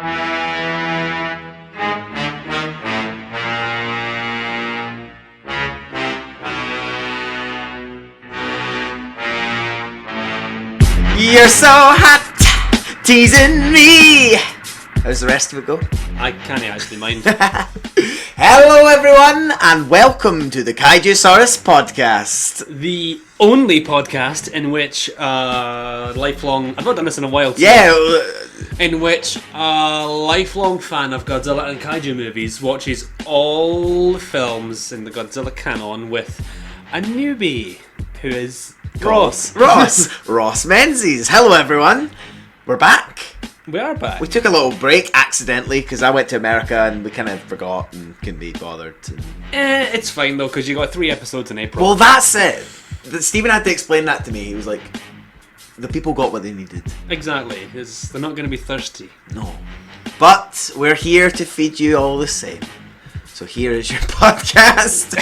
You're so hot, teasing me. How's the rest of it go? I can't actually mind. Hello everyone, and welcome to the Kaijusaurus Podcast. The only podcast in which lifelong... I've not done this in a while. Yeah. In which a lifelong fan of Godzilla and Kaiju movies watches all the films in the Godzilla canon with a newbie, who is... Roz Menzies. Hello everyone. We're back. We are back. We took a little break accidentally because I went to America and we kind of forgot and couldn't be bothered. It's fine though, because you got 3 episodes in April. Well, that's it. Stephen had to explain that to me. He was like, the people got what they needed. Exactly. They're not going to be thirsty. No. But we're here to feed you all the same. So here is your podcast.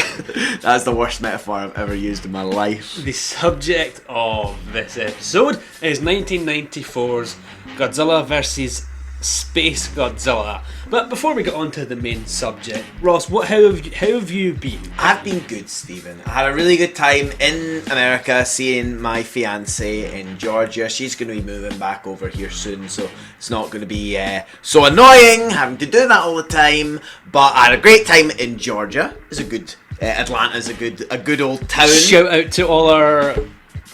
That's the worst metaphor I've ever used in my life. The subject of this episode is 1994's Godzilla vs. Space Godzilla. But before we get on to the main subject, Ross, how have you been? I've been good, Stephen. I had a really good time in America seeing my fiance in Georgia. She's going to be moving back over here soon, so it's not going to be so annoying having to do that all the time. But I had a great time in Georgia. It's a good Atlanta's a good old town. Shout out to all our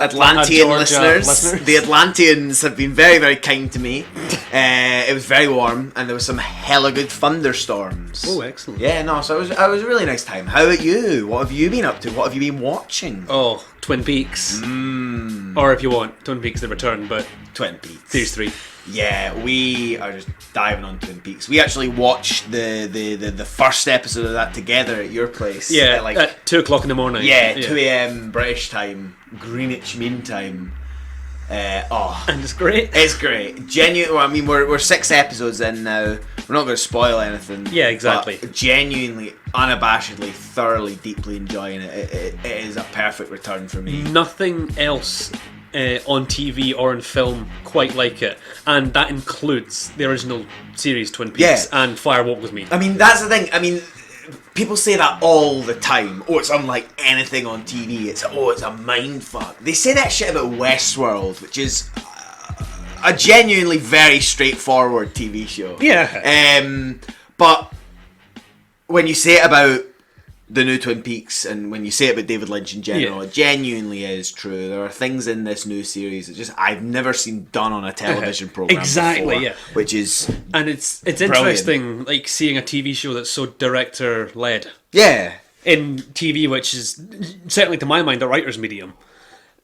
Atlantean listeners. The Atlanteans have been very, very kind to me. It was very warm, and there was some hella good thunderstorms. Oh, excellent. Yeah, no, so it was a really nice time. How about you? What have you been up to? What have you been watching? Oh, Twin Peaks. Or if you want, Twin Peaks The Return, but Twin Peaks. Series 3. Yeah, we are just diving on Twin Peaks. We actually watched the first episode of that together at your place. Yeah, at 2 o'clock in the morning. Yeah, 2 a.m. British time, Greenwich Mean Time. And it's great. It's great. Genuine. Well, I mean, we're 6 episodes in now. We're not going to spoil anything. Yeah, exactly. But genuinely, unabashedly, thoroughly, deeply enjoying it. It is a perfect return for me. Nothing else on TV or in film quite like it, and that includes the original series Twin Peaks and Fire Walk With Me. I mean, that's the thing. I mean, people say that all the time. Oh, it's unlike anything on TV. It's a mind fuck. They say that shit about Westworld, which is a genuinely very straightforward TV show. Yeah. But when you say it about the new Twin Peaks, and when you say it about David Lynch in general, it genuinely is true. There are things in this new series that I've never seen done on a television program before, which is it's brilliant. Interesting, like seeing a TV show that's so director led. Yeah, in TV, which is certainly to my mind a writer's medium.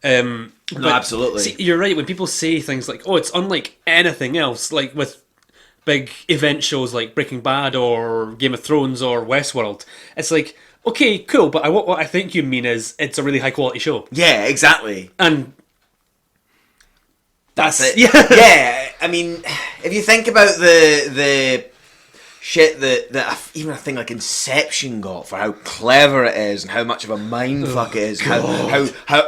No, absolutely. See, you're right when people say things like, "Oh, it's unlike anything else," like with big event shows like Breaking Bad or Game of Thrones or Westworld. It's like, okay, cool, but what I think you mean is it's a really high quality show. Yeah, exactly. And that's it. Yeah. Yeah. I mean, if you think about the shit that even a thing like Inception got for how clever it is and how much of a mindfuck it is, how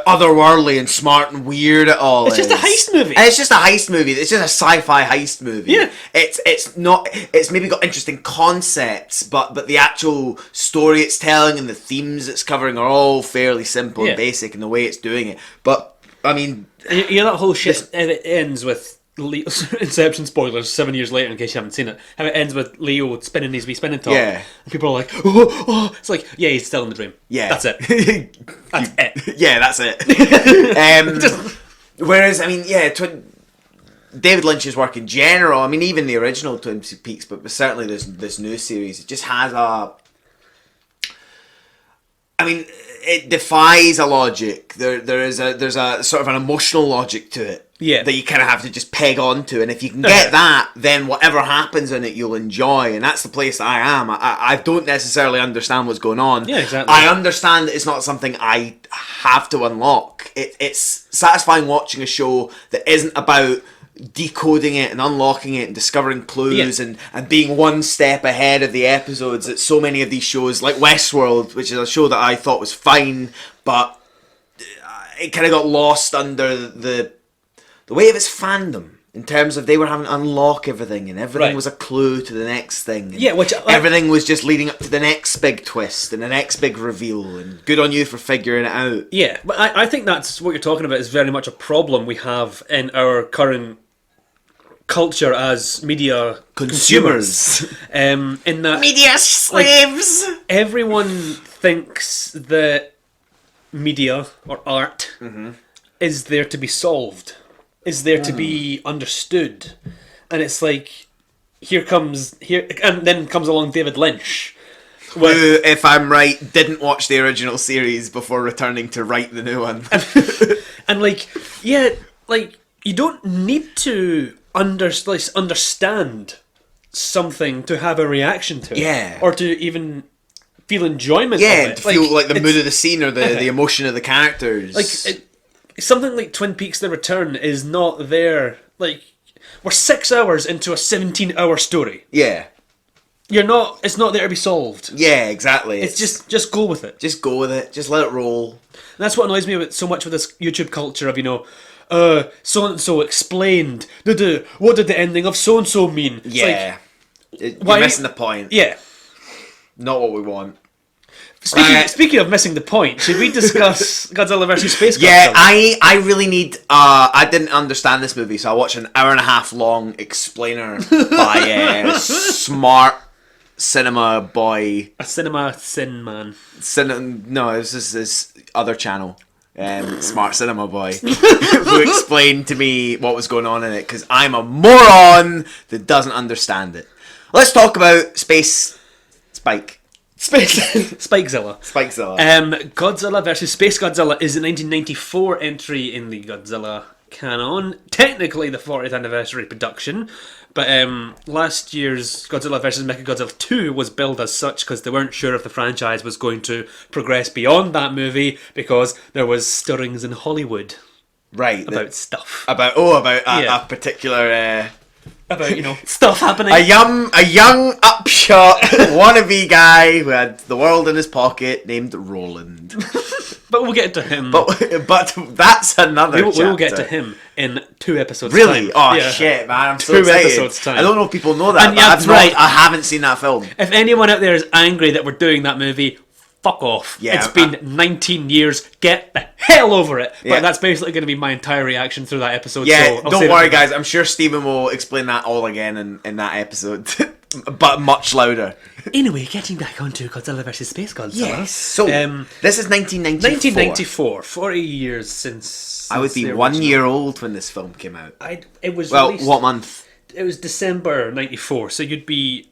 otherworldly and smart and weird it all is. It's just a heist movie. And it's just a heist movie. It's just a sci-fi heist movie. Yeah. It's maybe got interesting concepts, but the actual story it's telling and the themes it's covering are all fairly simple and basic in the way it's doing it. But I mean, yeah, that whole shit it ends with Inception spoilers 7 years later in case you haven't seen it, how it ends with Leo spinning his wee spinning top, and people are like, oh, it's like, yeah, he's still in the dream. Yeah, that's it. That's it. Yeah, that's it. Whereas, I mean, David Lynch's work in general, I mean, even the original Twin Peaks, but certainly this new series, it just has it defies a logic. There's a sort of an emotional logic to it. Yeah. That you kind of have to just peg onto, and if you can get that, then whatever happens in it, you'll enjoy, and that's the place that I am. I don't necessarily understand what's going on. Yeah, exactly. I understand that it's not something I have to unlock. It's satisfying watching a show that isn't about decoding it and unlocking it and discovering clues and being one step ahead of the episodes that so many of these shows, like Westworld, which is a show that I thought was fine, but it kind of got lost under the weight of its fandom. In terms of they were having to unlock everything, and everything was a clue to the next thing. Everything was just leading up to the next big twist and the next big reveal. And good on you for figuring it out. Yeah, but I think that's what you're talking about is very much a problem we have in our current culture as media consumers. In that media slaves. Everyone thinks that media or art is there to be solved, is there to be understood, and it's like and then comes along David Lynch, who, if I'm right, didn't watch the original series before returning to write the new one. and you don't need to understand something to have a reaction to it, or to even feel enjoyment of it. To feel like the mood of the scene or the emotion of the characters. Something like Twin Peaks The Return is not there. Like, we're 6 hours into a 17-hour story. Yeah. It's not there to be solved. Yeah, exactly. It's just go with it. Just go with it. Just let it roll. And that's what annoys me so much with this YouTube culture of, so-and-so explained. What did the ending of so-and-so mean? Yeah. You're missing the point. Yeah. Not what we want. Speaking of missing the point, should we discuss Godzilla vs. Space Godzilla? Yeah, I really need... I didn't understand this movie, so I watched an hour and a half long explainer by Smart Cinema Boy. A Cinema Sin Man. No, this is this other channel. Smart Cinema Boy, who explained to me what was going on in it, because I'm a moron that doesn't understand it. Let's talk about Spikezilla. Godzilla vs. Space Godzilla is a 1994 entry in the Godzilla canon. Technically the 40th anniversary production, but last year's Godzilla vs. Mechagodzilla 2 was billed as such because they weren't sure if the franchise was going to progress beyond that movie because there was stirrings in Hollywood. Right. About stuff. About a particular... stuff happening. A young upshot wannabe guy who had the world in his pocket named Roland. But we'll get to him. But that's another chapter. We'll get to him in 2 episodes really? time. Oh, shit, man. I'm so excited. 2 episodes time. I don't know if people know that, I haven't seen that film. If anyone out there is angry that we're doing that movie, fuck off. Yeah, it's been 19 years. Get the hell over it. But that's basically going to be my entire reaction through that episode. Yeah, so don't worry, guys. I'm sure Steven will explain that all again in that episode. But much louder. Anyway, getting back onto Godzilla vs. Space Godzilla. Yes. So, this is 1994. 1994. 40 years since I would be 1 year old when this film came out. It was released, what month? It was December 94, so you'd be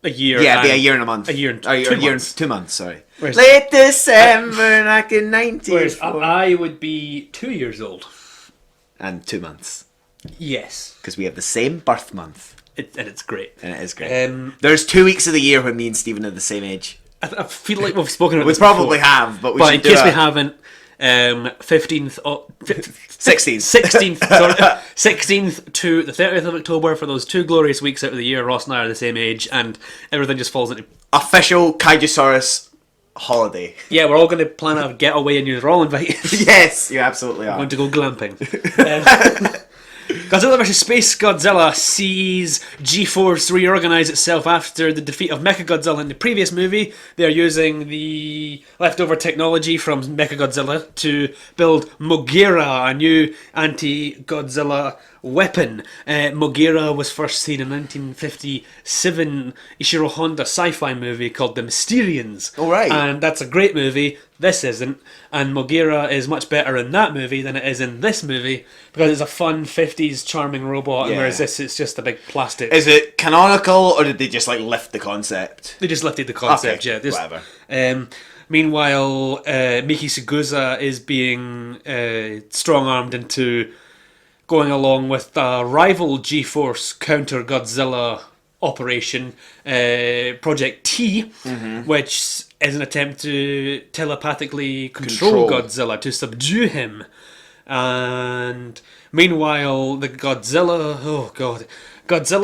a year. Yeah, it'd be a year and a month. A year and 2 months, sorry. Late December, back in 94. Whereas I would be 2 years old. And 2 months. Yes. Because we have the same birth month. And it's great. And it is great. There's 2 weeks of the year when me and Stephen are the same age. I feel like we've spoken about this probably before. have, but in case we haven't, 16th to the 30th of October for those 2 glorious weeks out of the year. Ross and I are the same age, and everything just falls into official Kaijusaurus holiday. Yeah, we're all going to plan a getaway, and you're all invited. Yes, you absolutely are. We're going to go glamping. Godzilla vs. Space Godzilla sees G-Force reorganize itself after the defeat of Mechagodzilla in the previous movie. They're using the leftover technology from Mechagodzilla to build MOGERA, a new anti-Godzilla weapon. MOGERA was first seen in 1957 Ishiro Honda sci-fi movie called The Mysterians. Oh, right. And that's a great movie. This isn't. And MOGERA is much better in that movie than it is in this movie because it's a fun 50s charming robot, and whereas this it's just a big plastic. Is it canonical, or did they just lift the concept? They just lifted the concept, okay, whatever. Meanwhile, Miki Sugusa is being strong-armed into going along with a rival G-Force counter Godzilla operation, Project T, which is an attempt to telepathically control Godzilla, to subdue him. And meanwhile, the Godzilla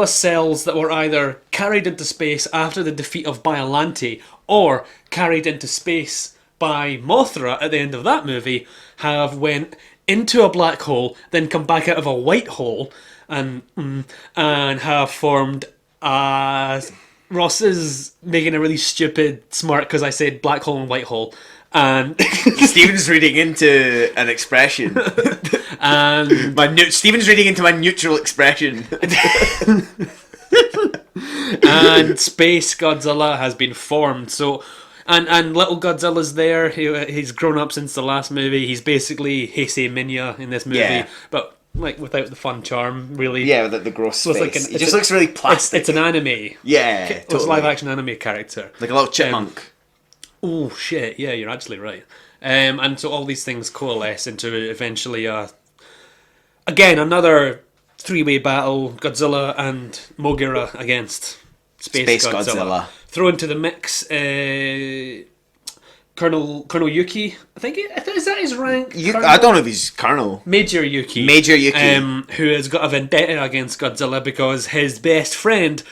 cells that were either carried into space after the defeat of Biollante or carried into space by Mothra at the end of that movie have went into a black hole, then come back out of a white hole, and have formed Ross is making a really stupid smart because I said black hole and white hole, and Steven's reading into an expression. And Steven's reading into my neutral expression. And Space Godzilla has been formed. So, and little Godzilla's there. He's grown up since the last movie. He's basically Heisei Minya in this movie, but like without the fun charm, really. Yeah, without the gross face. Like It just looks really plastic. It's an anime. Yeah, It's totally. a live action anime character. Like a little chipmunk. Oh shit! Yeah, you're actually right. And so all these things coalesce into eventually again another three-way battle: Godzilla and MOGERA against Space Godzilla. Throw into the mix Colonel Yuki. Is that his rank? I don't know if he's Colonel. Major Yuki. Who has got a vendetta against Godzilla because his best friend,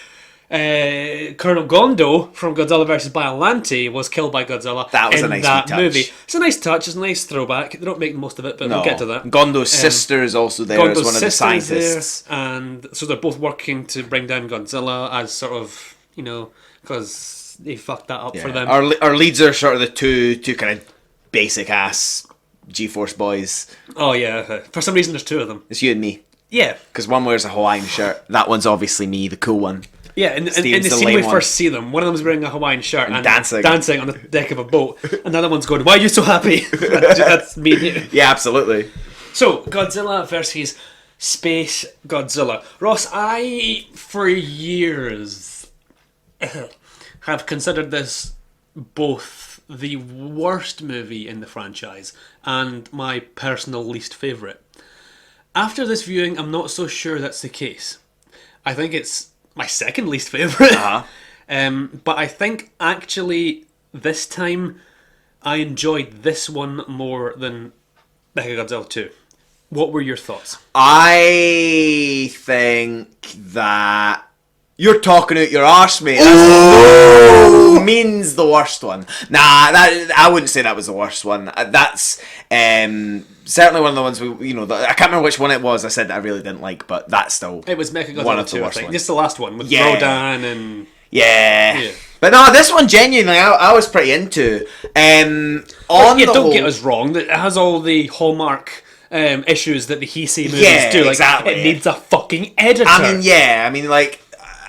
Colonel Gondo from Godzilla vs. Biollante, was killed by Godzilla. That was a nice touch. Movie. It's a nice touch. It's a nice throwback. They don't make the most of it, but we'll get to that. Gondo's sister is also there as one of the scientists. There, and so they're both working to bring down Godzilla as sort of, because they fucked that up for them. Our leads are sort of the two kind of basic ass G-Force boys. Oh yeah, for some reason there's two of them. It's you and me. Yeah, because one wears a Hawaiian shirt. That one's obviously me, the cool one. Yeah, in the scene we first see them, one of them's wearing a Hawaiian shirt and dancing on the deck of a boat. Another one's going, "Why are you so happy?" That's me and you. Yeah, absolutely. So, Godzilla versus Space Godzilla. Ross, I, for years, have considered this both the worst movie in the franchise and my personal least favourite. After this viewing, I'm not so sure that's the case. I think it's my second least favourite. But I think actually this time I enjoyed this one more than Mechagodzilla 2. What were your thoughts? I think that you're talking out your arse, mate. Means the worst one. Nah, I wouldn't say that was the worst one. That's certainly one of the ones I can't remember which one it was. I said that I really didn't like, but that's still it was Mechagodzilla one of the 2, worst I think. ones. Just the last one with Rodan and yeah. But no, this one genuinely I was pretty into. Don't get us wrong. It has all the hallmark issues that the Heisei movies do. Like, exactly. It needs a fucking editor.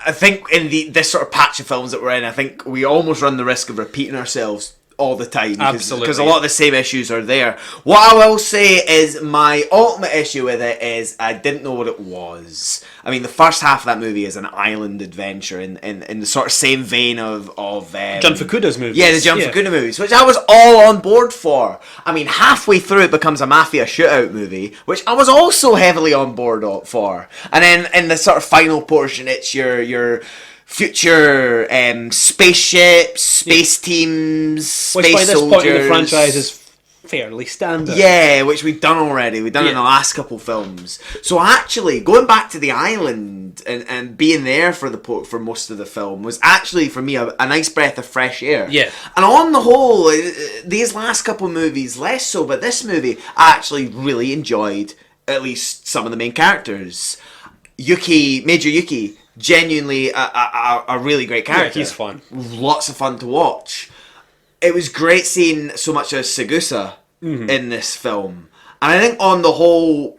I think in this sort of patch of films that we're in, I think we almost run the risk of repeating ourselves all the time. Absolutely. Because a lot of the same issues are there. What I will say is my ultimate issue with it is I didn't know what it was. I mean, the first half of that movie is an island adventure in the sort of same vein of Jun Fukuda's movies. Yeah, the Jun Fukuda movies, which I was all on board for. I mean, halfway through it becomes a mafia shootout movie, which I was also heavily on board for. And then in the sort of final portion, it's your future spaceships, space teams, space which by this soldiers. point in the franchise is fairly standard. Yeah, which we've done already. We've done it in the last couple films. So actually, going back to the island and being there for most of the film was actually, for me, a nice breath of fresh air. Yeah. And on the whole, these last couple movies, less so, but this movie, I actually really enjoyed at least some of the main characters. Major Yuki, genuinely a really great character. Yeah, he's fun. Lots of fun to watch. It was great seeing so much of Sagusa in this film. And I think on the whole...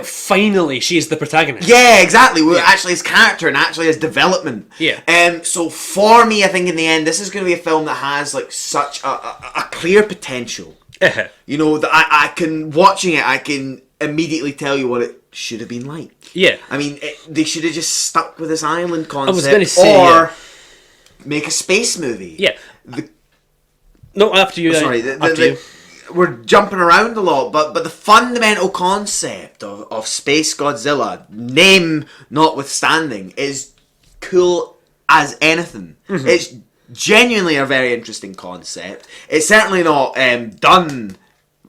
finally, she's the protagonist. Yeah, exactly. Actually, his character and actually his development. Yeah. So for me, I think in the end, this is going to be a film that has like such a clear potential. That I can... Watching it, I can immediately tell you what it should have been like. Yeah. I mean, they should have just stuck with this island concept. I was going to say... make a space movie. Yeah. No, after you. You. We're jumping around a lot, but the fundamental concept of Space Godzilla, name notwithstanding, is cool as anything. Mm-hmm. It's genuinely a very interesting concept. It's certainly not done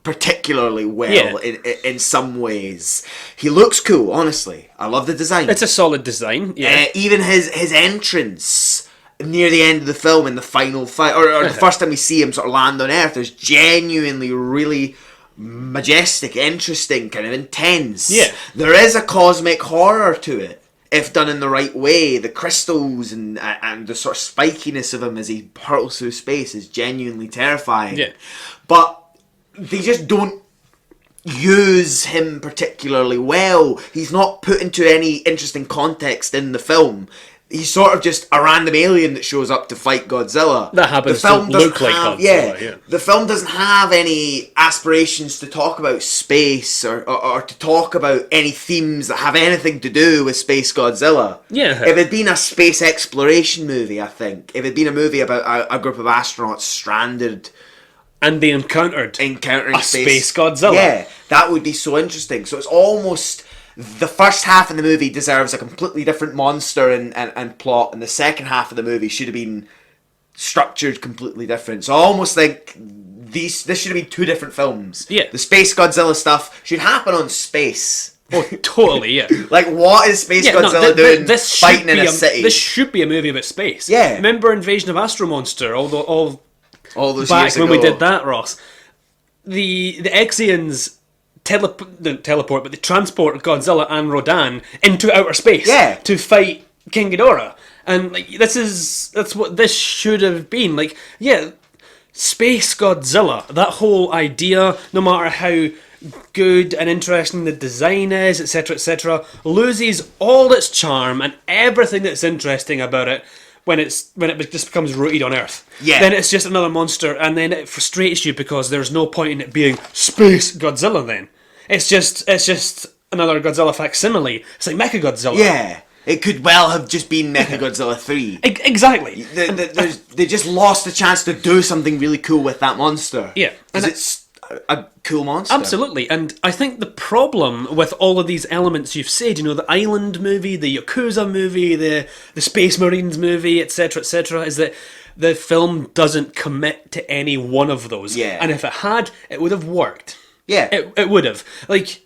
particularly well in some ways. He looks cool, honestly. I love the design. It's a solid design. Yeah. Even his entrance near the end of the film in the final fight, or the first time we see him sort of land on Earth, is genuinely really majestic, interesting, kind of intense. Yeah. There is a cosmic horror to it. If done in the right way, the crystals and the sort of spikiness of him as he hurtles through space is genuinely terrifying. Yeah. But they just don't use him particularly well. He's not put into any interesting context in the film. He's sort of just a random alien that shows up to fight Godzilla. That happens to look like Godzilla, yeah. The film doesn't have any aspirations to talk about space or to talk about any themes that have anything to do with Space Godzilla. Yeah. If it had been a space exploration movie, I think. If it had been a movie about a group of astronauts stranded... And they encountering a Space Godzilla. Yeah, that would be so interesting. So it's almost... The first half of the movie deserves a completely different monster and plot, and the second half of the movie should have been structured completely different. So I almost think this should have been two different films. Yeah. The Space Godzilla stuff should happen on space. Oh, totally, yeah. Like, what is Space Godzilla doing fighting in a city? This should be a movie about space. Yeah. Remember Invasion of Astro Monster? All those back years when ago. we did that, Ross. The Exians... don't teleport, but they transport Godzilla and Rodan into outer space to fight King Ghidorah. And like that's what this should have been. Like, yeah, Space Godzilla, that whole idea, no matter how good and interesting the design is, etc., loses all its charm and everything that's interesting about it when it just becomes rooted on Earth. Yeah. Then it's just another monster, and then it frustrates you because there's no point in it being Space Godzilla then. It's just another Godzilla facsimile. It's like Mechagodzilla. Yeah. It could well have just been Mechagodzilla 3. Exactly. They just lost the chance to do something really cool with that monster. Yeah. Because it's a cool monster. Absolutely. And I think the problem with all of these elements you've said, the Island movie, the Yakuza movie, the Space Marines movie, etc., is that the film doesn't commit to any one of those. Yeah. And if it had, it would have worked. Yeah. It would have. Like,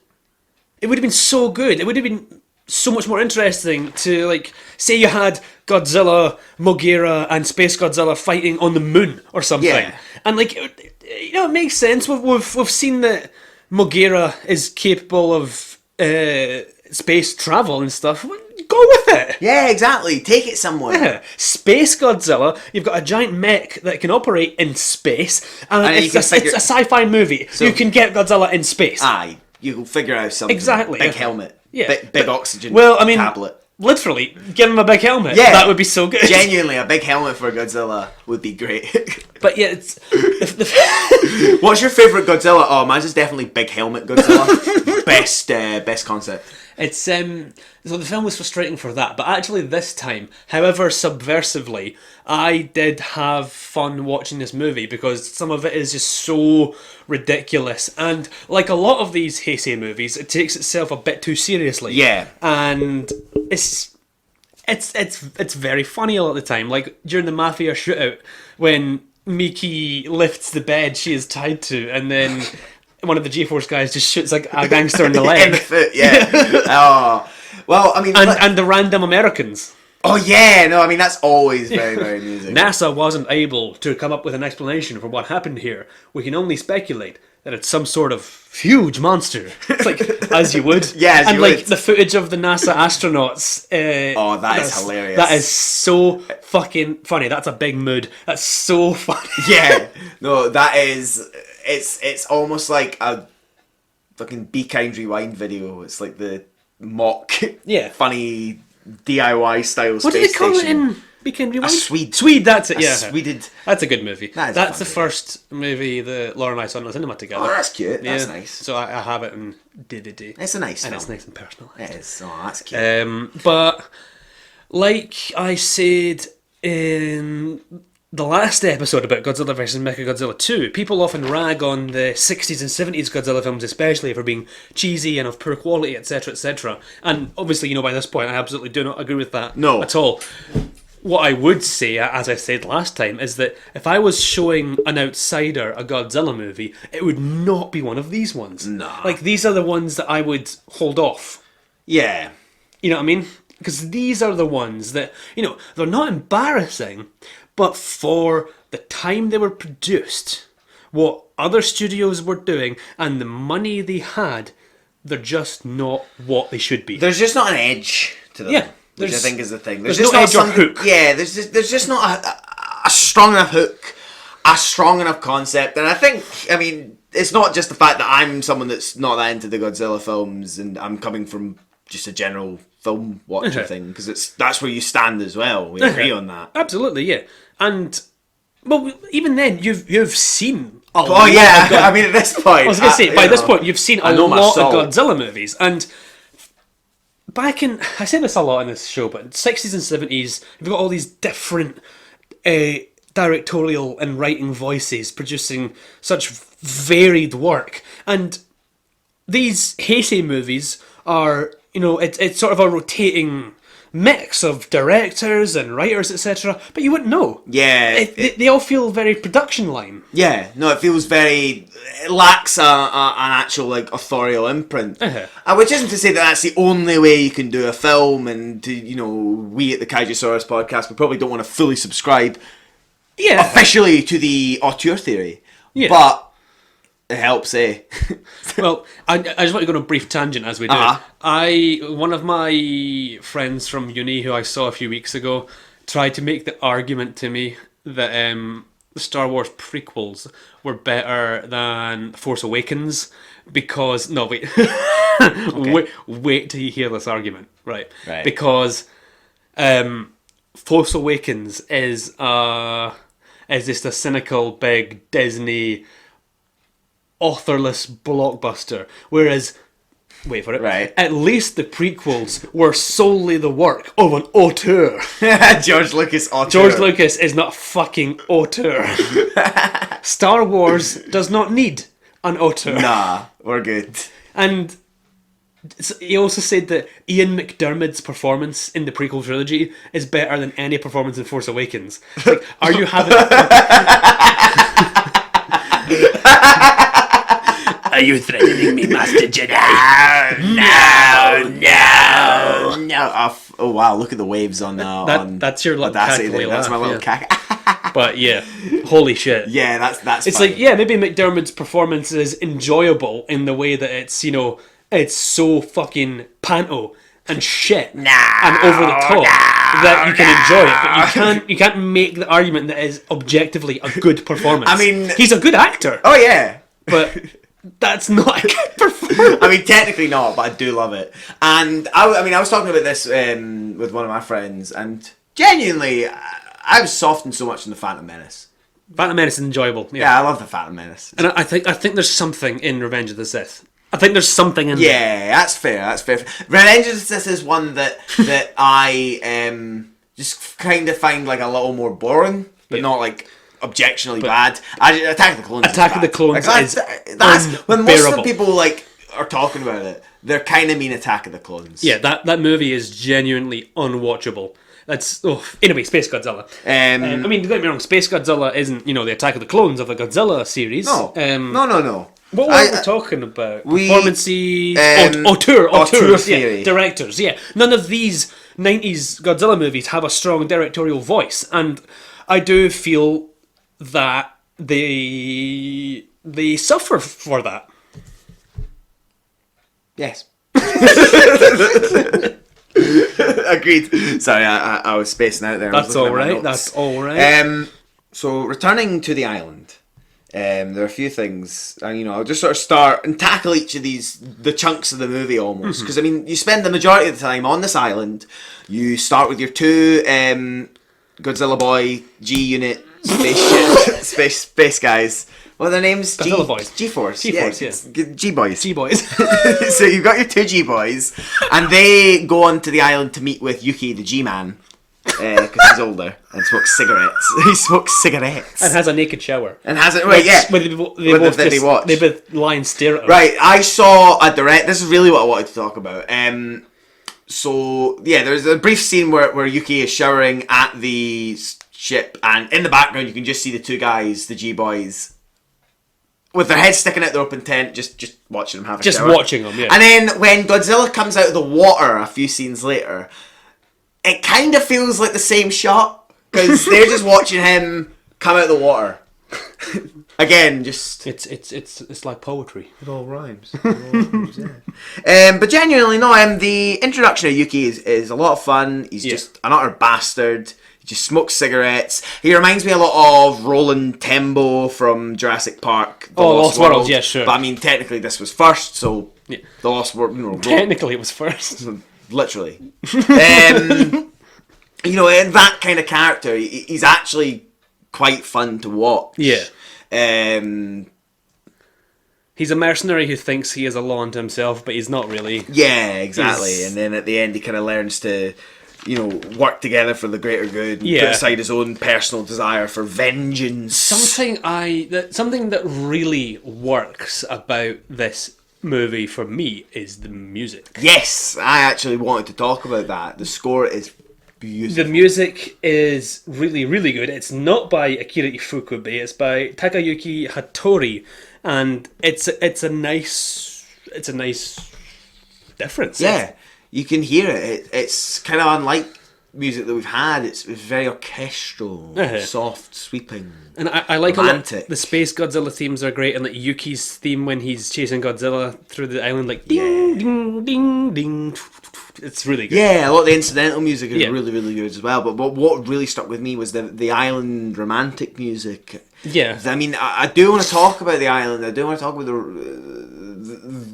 it would have been so good. It would have been so much more interesting to, like, say you had Godzilla, MOGERA, and Space Godzilla fighting on the moon or something. Yeah. And, like, it makes sense. We've seen that MOGERA is capable of space travel and stuff. Go with it. Yeah, exactly. Take it somewhere. Yeah. Space Godzilla, you've got a giant mech that can operate in space, and it's a sci-fi movie. So you can get Godzilla in space. Aye, you'll figure out something. Exactly. Big helmet. Yeah. Big oxygen tablet. Literally, give him a big helmet. Yeah. That would be so good. Genuinely, a big helmet for Godzilla would be great. But yeah, it's... What's your favourite Godzilla? Oh, mine's is definitely Big Helmet Godzilla. Best concept. It's so the film was frustrating for that, but actually this time, however subversively, I did have fun watching this movie because some of it is just so ridiculous, and like a lot of these Heisei movies, it takes itself a bit too seriously. Yeah, and it's very funny a lot of the time. Like during the Mafia shootout when Miki lifts the bed she is tied to, and then one of the G-Force guys just shoots like a gangster in the leg. In the foot, yeah. Oh, well, I mean... And the random Americans. Oh, yeah, no, I mean, that's always very, very amusing. NASA wasn't able to come up with an explanation for what happened here. We can only speculate that it's some sort of huge monster. It's like, as you would. Yeah, as and you like would. the footage of the NASA astronauts. Oh, that is hilarious. That is so fucking funny. That's a big mood. That's so funny. Yeah, no, that is... It's almost like a fucking Be Kind Rewind video. It's like the mock, funny DIY style what space did they call station. it in Be Kind Rewind? A Swede. Swede, that's it, yeah. Sweded. That's a good movie. That's the fun, first movie that Laura and I saw in the cinema together. Oh, that's cute. Yeah. That's nice. So I have it in DVD. It's a nice film. And it's nice and personal. It is. Oh, that's cute. But, like I said in the last episode about Godzilla vs. Mechagodzilla 2, people often rag on the 60s and 70s Godzilla films especially for being cheesy and of poor quality, etc. And obviously, by this point, I absolutely do not agree with that at all. What I would say, as I said last time, is that if I was showing an outsider a Godzilla movie, it would not be one of these ones. Nah. Like, these are the ones that I would hold off. Yeah. You know what I mean? Because these are the ones that, they're not embarrassing, but for the time they were produced, what other studios were doing and the money they had, they're just not what they should be. There's just not an edge to them. Yeah, which I think is the thing. There's just no edge or hook. Yeah, there's just not a strong enough hook, a strong enough concept, and I think, I mean, it's not just the fact that I'm someone that's not that into the Godzilla films, and I'm coming from just a general film watcher thing, because that's where you stand as well. We agree on that. Absolutely, yeah. And well, even then, you've seen a lot. Oh yeah, I mean, at this point, I was going to say, by this point, you've seen a lot of Godzilla movies, and back in, I say this a lot in this show, but in the 60s and 70s, you've got all these different directorial and writing voices producing such varied work, and these Heisei movies are, you know, it's sort of a rotating mix of directors and writers, etc. But you wouldn't know. Yeah, they all feel very production line. Yeah, no, it feels very. It lacks an actual like authorial imprint, which isn't to say that that's the only way you can do a film. And we at the Kaijusaurus Podcast, we probably don't want to fully subscribe, officially to the auteur theory. Yeah, but it helps, eh? Well, I just want to go on a brief tangent as we do. One of my friends from uni who I saw a few weeks ago tried to make the argument to me that the Star Wars prequels were better than Force Awakens because... No, wait. Okay. Wait till you hear this argument. Right. Because Force Awakens is just a cynical, big Disney... authorless blockbuster, whereas, wait for it, at least the prequels were solely the work of an auteur. George Lucas auteur. George Lucas is not fucking auteur. Star Wars does not need an auteur. Nah, we're good. And he also said that Ian McDiarmid's performance in the prequel trilogy is better than any performance in Force Awakens. Like, are you having... Are you threatening me, Master Jedi? No. Oh wow! Look at the waves on that. That's your little cackly laugh. That's my little cack. But yeah, holy shit. Yeah, that's. It's funny. like, yeah, maybe McDiarmid's performance is enjoyable in the way that it's, it's so fucking panto and shit and over the top that you can enjoy it, but you can't make the argument that it is objectively a good performance. I mean, he's a good actor. Oh yeah, but that's not a good performance. I mean, technically not, but I do love it. And I was talking about this with one of my friends, and genuinely, I was softened so much in the Phantom Menace. Phantom Menace is enjoyable. Yeah, I love the Phantom Menace. And I think there's something in Revenge of the Sith. I think there's something in there. Yeah, that's fair. Revenge of the Sith is one that I just kind of find like a little more boring, but not like objectionably bad. Attack of the Clones. Attack of the Clones is that's when most of the people like are talking about it. They're kind of mean Attack of the Clones. Yeah, that movie is genuinely unwatchable. That's anyway. Space Godzilla. I mean, don't get me wrong. Space Godzilla isn't the Attack of the Clones of the Godzilla series. No, no. What were we talking about? Performances, auteur theory. Directors. Yeah, none of these 90s Godzilla movies have a strong directorial voice, and I do feel that they suffer for that. Yes. Agreed. Sorry, I was spacing out there. That's all right. That's all right. So returning to the island, there are a few things, and I'll just sort of start and tackle each of the chunks of the movie almost, because I mean, you spend the majority of the time on this island. You start with your two Godzilla Boy G-Unit spaceship space guys. What are their names? Godzilla Boys. G-Force. G-Force, G-Boys. G-Boys. So you've got your two G-Boys, and they go onto the island to meet with Yuki, the G-Man, because he's older and smokes cigarettes. He smokes cigarettes. And has a naked shower. And has it, right, yeah. They both lie and stare at her. Right, I saw a direct, this is really what I wanted to talk about. So, yeah, there's a brief scene where Yuki is showering at the ship, and in the background you can just see the two guys, the G-Boys, with their heads sticking out the open tent, just watching them have a shower. Just watching them, yeah. And then when Godzilla comes out of the water a few scenes later, it kind of feels like the same shot, because they're just watching him come out of the water. again, just it's like poetry. It all rhymes. Yeah. But genuinely, no. The introduction of Yuki is a lot of fun. He's just an utter bastard. He just smokes cigarettes. He reminds me a lot of Roland Tembo from Jurassic Park. The Lost World. Yeah, sure. But I mean, technically, this was first, so the Lost World. Technically, it was first. Literally. And that kind of character, he's actually quite fun to watch. Yeah. He's a mercenary who thinks he is a law unto himself, but he's not really. Yeah, exactly. And then at the end, he kind of learns to, work together for the greater good. And put aside his own personal desire for vengeance. Something that really works about this movie for me is the music. Yes, I actually wanted to talk about that. The score is beautiful. The music is really, really good. It's not by Akira Ifukube. It's by Takayuki Hattori, and it's a nice difference. Yeah, you can hear it. It's kind of unlike music that we've had. It's very orchestral, soft, sweeping, and I like romantic. A lot. The Space Godzilla themes are great, and like Yuki's theme when he's chasing Godzilla through the island, like ding, ding, ding, ding. It's really good. Yeah, a lot of the incidental music is really, really good as well. But what really stuck with me was the island romantic music. Yeah. I mean, I do want to talk about the island. I do want to talk about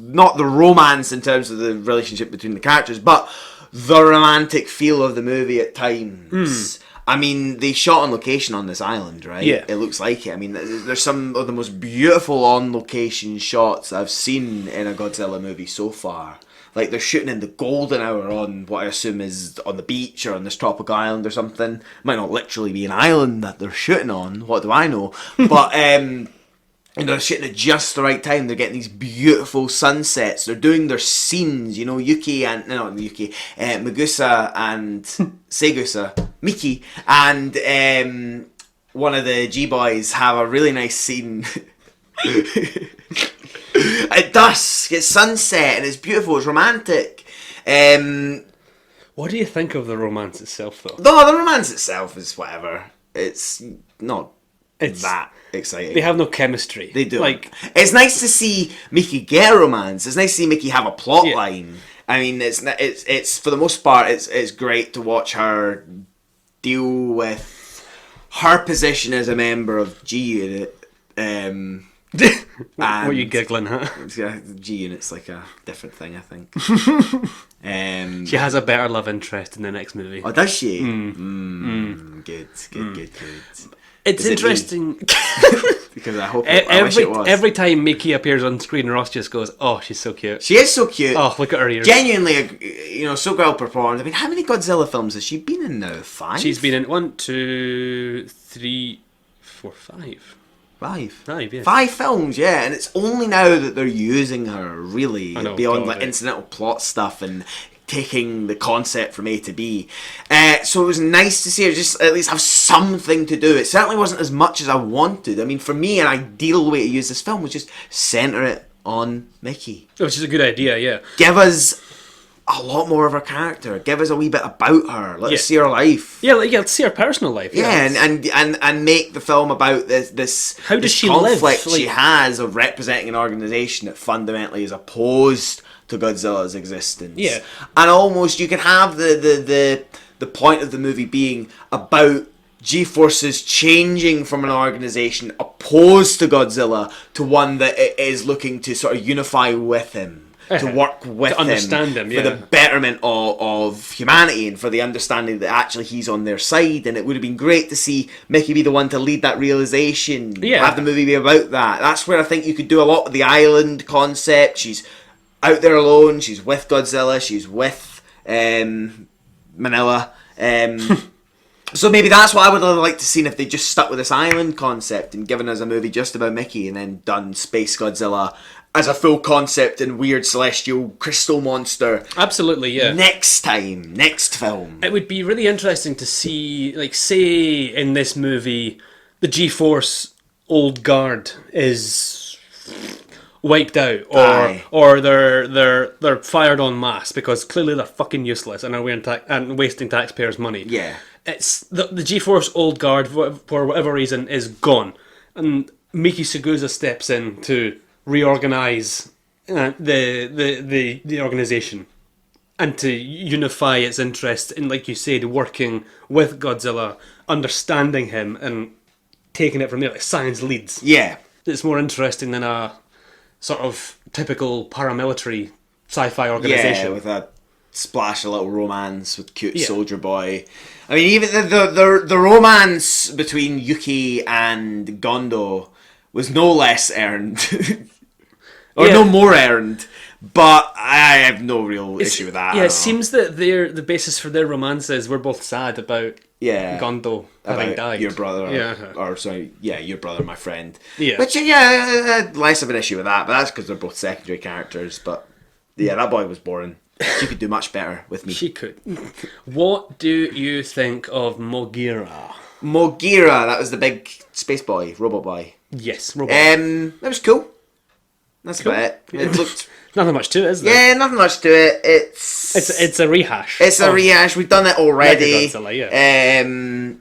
not the romance in terms of the relationship between the characters, but the romantic feel of the movie at times. I mean, they shot on location on this island, right? Yeah. It looks like it. I mean, there's some of the most beautiful on-location shots I've seen in a Godzilla movie so far. Like, they're shooting in the golden hour on what I assume is on the beach or on this tropical island or something. Might not literally be an island that they're shooting on. What do I know? But, they're shooting at just the right time. They're getting these beautiful sunsets. They're doing their scenes, Yuki and... No, not Yuki. Megusa and... Segusa. Miki. And one of the G-boys have a really nice scene... At dusk, it's sunset, and it's beautiful, it's romantic. What do you think of the romance itself, though? No, the romance itself is whatever. It's not that exciting. They have no chemistry. They do. It's nice to see Miki get a romance. It's nice to see Miki have a plot line. I mean, it's for the most part, it's great to watch her deal with her position as a member of G-Unit. What are you giggling at? G-Unit's like a different thing, I think. She has a better love interest in the next movie. Oh, does she? Good. It's interesting. Because I wish it was. Every time Miki appears on screen, Ross just goes, "Oh, she's so cute." She is so cute. Oh, look at her ears. Genuinely, so well performed. I mean, how many Godzilla films has she been in now? 5? She's been in 1, 2, 3, 4, 5. 5, yeah. 5 films, yeah, and it's only now that they're using her really beyond incidental plot stuff and taking the concept from A to B. So it was nice to see her just at least have something to do. It certainly wasn't as much as I wanted. I mean, for me, an ideal way to use this film was just center it on Miki, which is a good idea. Yeah, give us a lot more of her character. Give us a wee bit about her. Let us see her life. Yeah, let's see her personal life. Yeah, and make the film about this. How does she conflict live? She has of representing an organisation that fundamentally is opposed to Godzilla's existence. Yeah, and almost you can have the point of the movie being about G-Forces changing from an organisation opposed to Godzilla to one that is looking to sort of unify with him. To work with him, understand him, for the betterment of humanity and for the understanding that actually he's on their side. And it would have been great to see Miki be the one to lead that realization. Have the movie be about that. That's where I think you could do a lot with the island concept. She's out there alone. She's with Godzilla. She's with Manila. So maybe that's what I would have liked to see if they just stuck with this island concept and given us a movie just about Miki and then done Space Godzilla as a full concept and weird celestial crystal monster. Absolutely, yeah. Next film. It would be really interesting to see, like, say in this movie, the G-Force old guard is wiped out, or they're fired en masse because clearly they're fucking useless and are and wasting taxpayers' money. Yeah. It's the G-Force old guard for whatever reason is gone, and Miki Sugusa steps in to reorganize the organization and to unify its interest in, like you said, working with Godzilla, understanding him, and taking it from there, like science leads. Yeah. It's more interesting than a sort of typical paramilitary sci-fi organization. Yeah, with a splash of little romance with cute soldier boy. I mean, even the romance between Yuki and Gondo was no less earned. Or no more earned. But I have no real issue with that. Yeah, it seems that the basis for their romance is we're both sad about Gondo having died. Your brother, or sorry, your brother, my friend. Yeah. Which, less of an issue with that, but that's because they're both secondary characters. But yeah, that boy was boring. She could do much better with me. She could. What do you think of MOGERA? MOGERA, that was the big space boy, robot boy. Yes, robot. That was cool. That's about it. It looked... Nothing much to it, is there? Yeah, nothing much to it. It's a rehash. It's a rehash. We've done it already. Godzilla,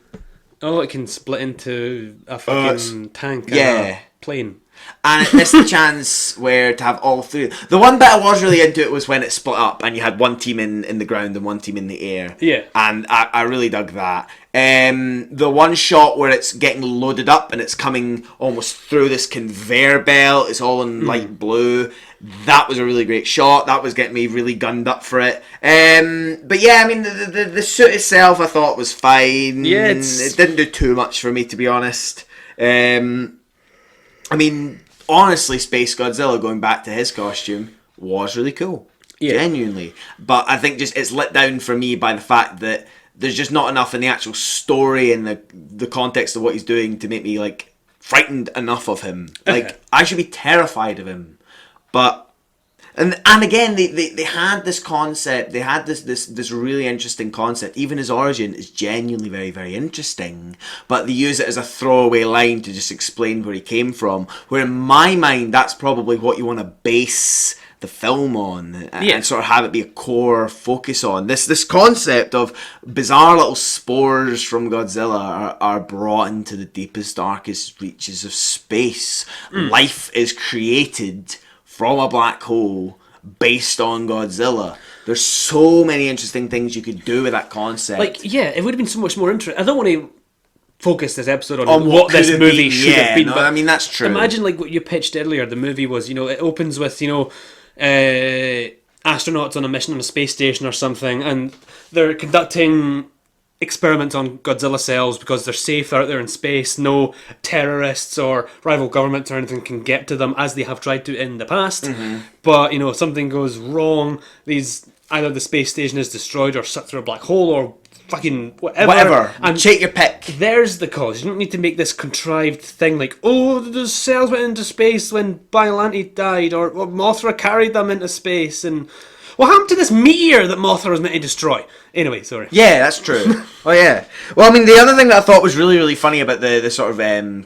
it can split into a fucking tank and a plane. And it missed the chance where to have all three. The one bit I was really into it was when it split up and you had one team in the ground and one team in the air. Yeah. And I really dug that. The one shot where it's getting loaded up and it's coming almost through this conveyor belt, it's all in light blue. That was a really great shot. That was getting me really gunned up for it. But yeah, I mean, the suit itself I thought was fine. Yeah, it didn't do too much for me, to be honest. I mean, honestly, Space Godzilla, going back to his costume, was really cool. Yeah. Genuinely. But I think just it's let down for me by the fact that there's just not enough in the actual story and the context of what he's doing to make me, like, frightened enough of him. Like, I should be terrified of him. But... And again, they had this concept, they had this really interesting concept. Even his origin is genuinely very, very interesting. But they use it as a throwaway line to just explain where he came from. Where in my mind, that's probably what you want to base the film on. And sort of have it be a core focus on. This concept of bizarre little spores from Godzilla are brought into the deepest, darkest reaches of space. Life is created from a black hole based on Godzilla. There's so many interesting things you could do with that concept. Like, yeah, it would have been so much more interesting. I don't want to focus this episode on what this movie should have been. No, I mean, that's true. Imagine, like, what you pitched earlier. The movie was, it opens with, astronauts on a mission on a space station or something, and they're conducting experiments on Godzilla cells because they're safe out there in space. No terrorists or rival governments or anything can get to them, as they have tried to in the past. But something goes wrong. Either the space station is destroyed or sucked through a black hole or fucking whatever. And take your pick. There's the cause. You don't need to make this contrived thing like, the cells went into space when Biollante died, or Mothra carried them into space, and what happened to this meteor that Mothra was meant to destroy? Anyway, sorry. Yeah, that's true. Oh, yeah. Well, I mean, the other thing that I thought was really, really funny about the sort of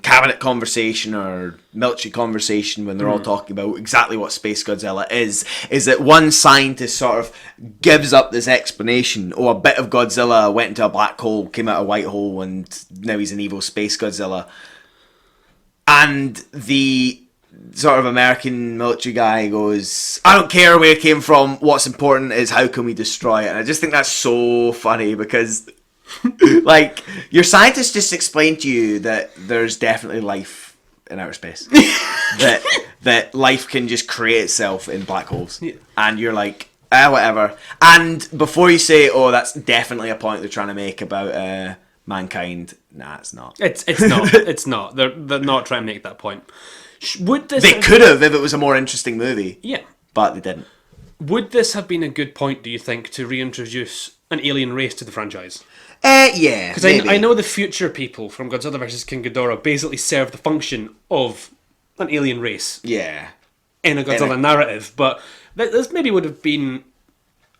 cabinet conversation or military conversation when they're all talking about exactly what Space Godzilla is that one scientist sort of gives up this explanation. Oh, a bit of Godzilla went into a black hole, came out a white hole, and now he's an evil Space Godzilla. And the sort of American military guy goes, I don't care where it came from, what's important is how can we destroy it. And I just think that's so funny because like your scientists just explained to you that there's definitely life in outer space. that life can just create itself in black holes. And you're like, whatever. And before you say, that's definitely a point they're trying to make about mankind, nah, it's not. It's not. It's not. They're not trying to make that point. They could have if it was a more interesting movie. Yeah. But they didn't. Would this have been a good point, do you think, to reintroduce an alien race to the franchise? Yeah. Because I know the future people from Godzilla vs. King Ghidorah basically serve the function of an alien race. Yeah. In a Godzilla narrative, but this maybe would have been...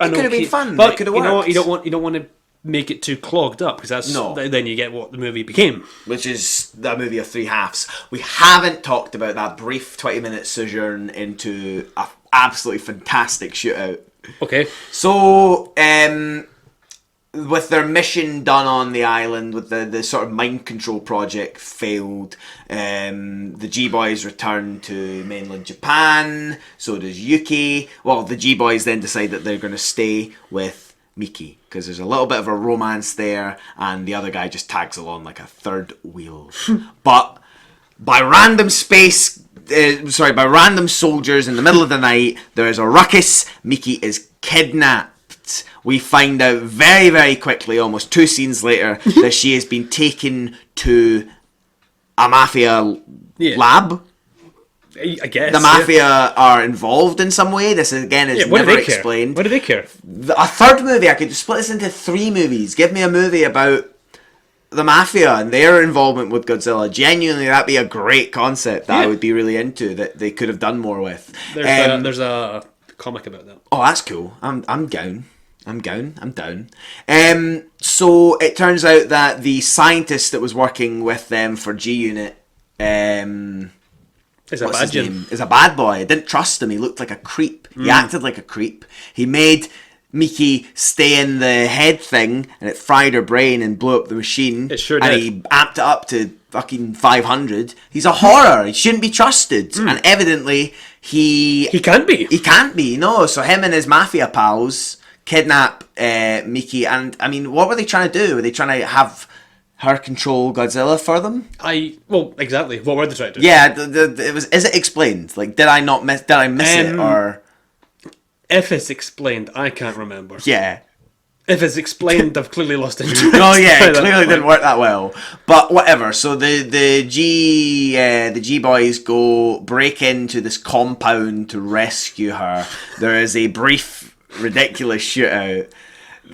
It could have been fun. But it could have worked. You don't want to make it too clogged up, because then you get what the movie became, which is that movie of 3 halves. We haven't talked about that brief 20-minute sojourn into an absolutely fantastic shootout. Okay, so with their mission done on the island, with the sort of mind control project failed, the G-Boys return to mainland Japan, so does Yuki. Well, the G-Boys then decide that they're going to stay with Miki, because there's a little bit of a romance there, and the other guy just tags along like a third wheel. But by random by random soldiers in the middle of the night, there is a ruckus. Miki is kidnapped. We find out very, very quickly, almost 2 scenes later, that she has been taken to a mafia lab. I guess. The mafia are involved in some way. This, again, is never explained. What do they care? A third movie, I could split this into 3 movies. Give me a movie about the mafia and their involvement with Godzilla. Genuinely, that'd be a great concept that I would be really into, that they could have done more with. There's a comic about that. Oh, that's cool. I'm down. So it turns out that the scientist that was working with them for G-Unit is a bad boy. I didn't trust him. He looked like a creep. He acted like a creep. He made Miki stay in the head thing, and it fried her brain and blew up the machine. It sure did. And he amped it up to fucking 500. He's a horror. He shouldn't be trusted. And evidently he can't be. He can't be. No. So him and his mafia pals kidnap Miki, and I mean, what were they trying to do? Were they trying to have her control Godzilla for them? Well, exactly. What were they trying to do? Yeah, it was. Is it explained? Like, did I miss it, or if it's explained, I can't remember. Yeah. If it's explained, I've clearly lost interest. Oh yeah, it clearly didn't work that well. But whatever. So the G boys break into this compound to rescue her. There is a brief, ridiculous shootout.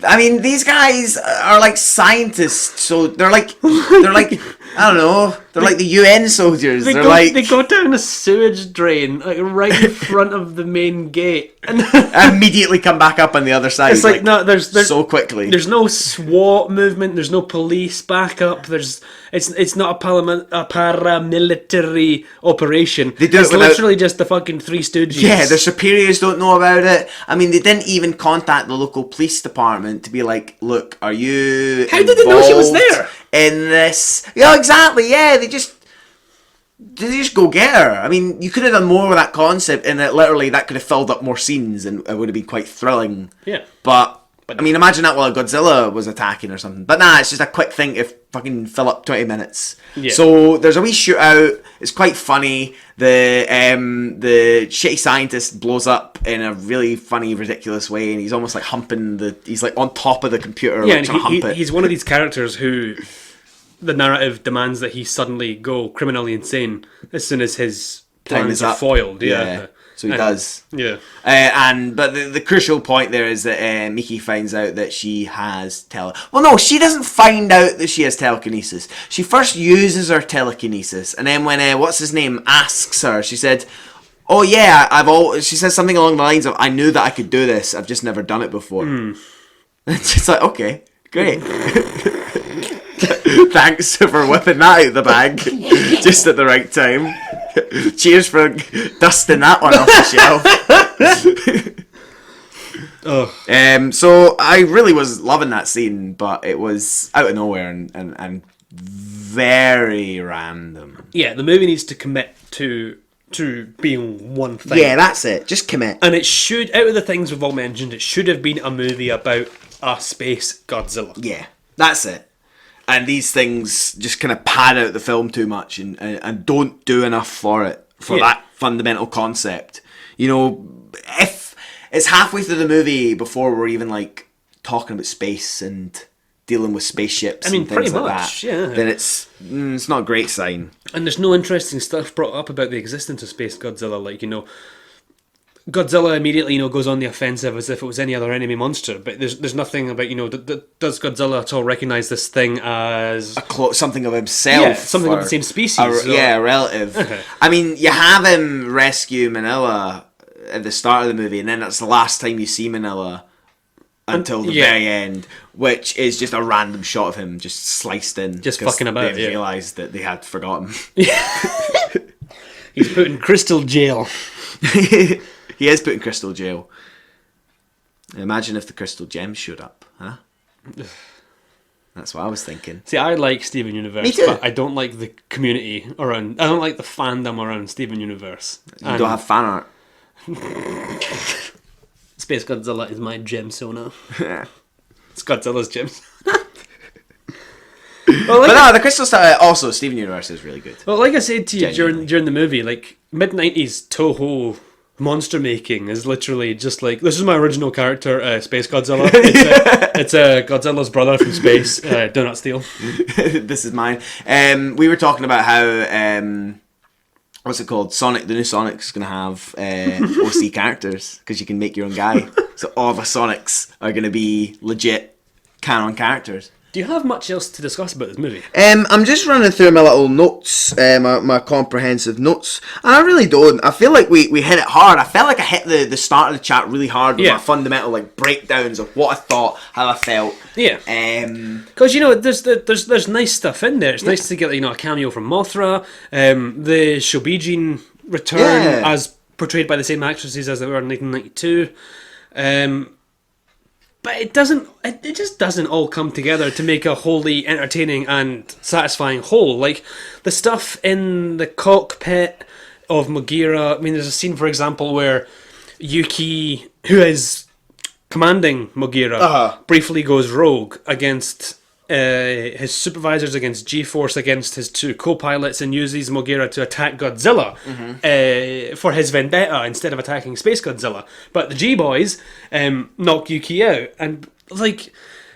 I mean, these guys are like scientists, so they're like I don't know, they're like the UN soldiers. They go down a sewage drain like right in front of the main gate, and immediately come back up on the other side. It's like no, there's so quickly. There's no SWAT movement. There's no police backup. It's not a paramilitary operation. They do it's literally just the fucking Three Stooges. Yeah, their superiors don't know about it. I mean, they didn't even contact the local police department to be like, look, are you How did they know she was there? In this? Yeah, exactly, yeah. They just go get her. I mean, you could have done more with that concept, and that could have filled up more scenes, and it would have been quite thrilling. Yeah. But I mean, imagine that while Godzilla was attacking or something. But nah, it's just a quick thing to fucking fill up 20 minutes. Yeah. So there's a wee shootout. It's quite funny. The shitty scientist blows up in a really funny, ridiculous way, and he's almost like he's like on top of the computer. Yeah, like, and he's one of these characters who the narrative demands that he suddenly go criminally insane as soon as his plans are foiled. Yeah. So he does. Yeah. But the crucial point there is that Miki finds out that she has Well, no, she doesn't find out that she has telekinesis. She first uses her telekinesis, and then when what's his name asks her, she said, "Oh yeah, she says something along the lines of, I knew that I could do this. I've just never done it before." It's just like, okay, great. Thanks for whipping that out of the bag just at the right time. Cheers for dusting that one off the shelf. So I really was loving that scene, but it was out of nowhere and very random. Yeah, the movie needs to commit to being one thing. Yeah, that's it. Just commit. And it should, out of the things we've all mentioned, it should have been a movie about a space Godzilla. Yeah, that's it. And these things just kind of pad out the film too much and don't do enough for that fundamental concept. You know, if it's halfway through the movie before we're even like talking about space and dealing with spaceships and things pretty like much, that, then it's not a great sign. And there's no interesting stuff brought up about the existence of Space Godzilla, like, you know, Godzilla immediately, goes on the offensive as if it was any other enemy monster, but there's nothing about, does Godzilla at all recognise this thing as something of himself? Yeah, something of the same species. A relative. Okay. I mean, you have him rescue Manila at the start of the movie, and then that's the last time you see Manila until the very end, which is just a random shot of him just sliced in. Just fucking about, They realised that they had forgotten. He's put in crystal jail. He is put in crystal jail. Imagine if the crystal gems showed up, huh? That's what I was thinking. See, I like Steven Universe, Me too. but I don't like the community around. I don't like the fandom around Steven Universe. You don't have fan art. Space Godzilla is my gemsona. It's Godzilla's gems. Well, like but no, the Crystal Star. Also, Steven Universe is really good. Well, like I said to you during the movie, like mid-90s Toho monster making is literally just like, this is my original character, Space Godzilla. It's Godzilla's brother from space. Do not steal. This is mine. We were talking about how what's it called? Sonic. The new Sonic's gonna have OC characters because you can make your own guy. So all the Sonics are gonna be legit canon characters. Do you have much else to discuss about this movie? I'm just running through my little notes, my comprehensive notes, and I really don't. I feel like we hit it hard. I felt like I hit the start of the chat really hard with my fundamental like breakdowns of what I thought, how I felt. Yeah. Because there's nice stuff in there. It's nice to get a cameo from Mothra, the Shobijin return as portrayed by the same actresses as they were in 1992. But it just doesn't all come together to make a wholly entertaining and satisfying whole. Like, the stuff in the cockpit of MOGERA, I mean, there's a scene, for example, where Yuki, who is commanding MOGERA, briefly goes rogue against his supervisors, against G-Force, against his two co-pilots, and uses MOGERA to attack Godzilla for his vendetta instead of attacking Space Godzilla. But the G-Boys knock Yuki out, and like,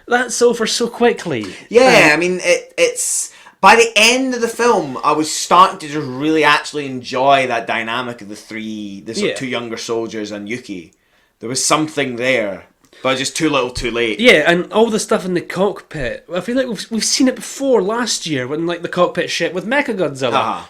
that's over so quickly. Yeah, I mean, it's... By the end of the film, I was starting to just really actually enjoy that dynamic of the two younger soldiers and Yuki. There was something there. But just too little, too late. Yeah, and all the stuff in the cockpit. I feel like we've seen it before last year when like the cockpit shit with Mechagodzilla,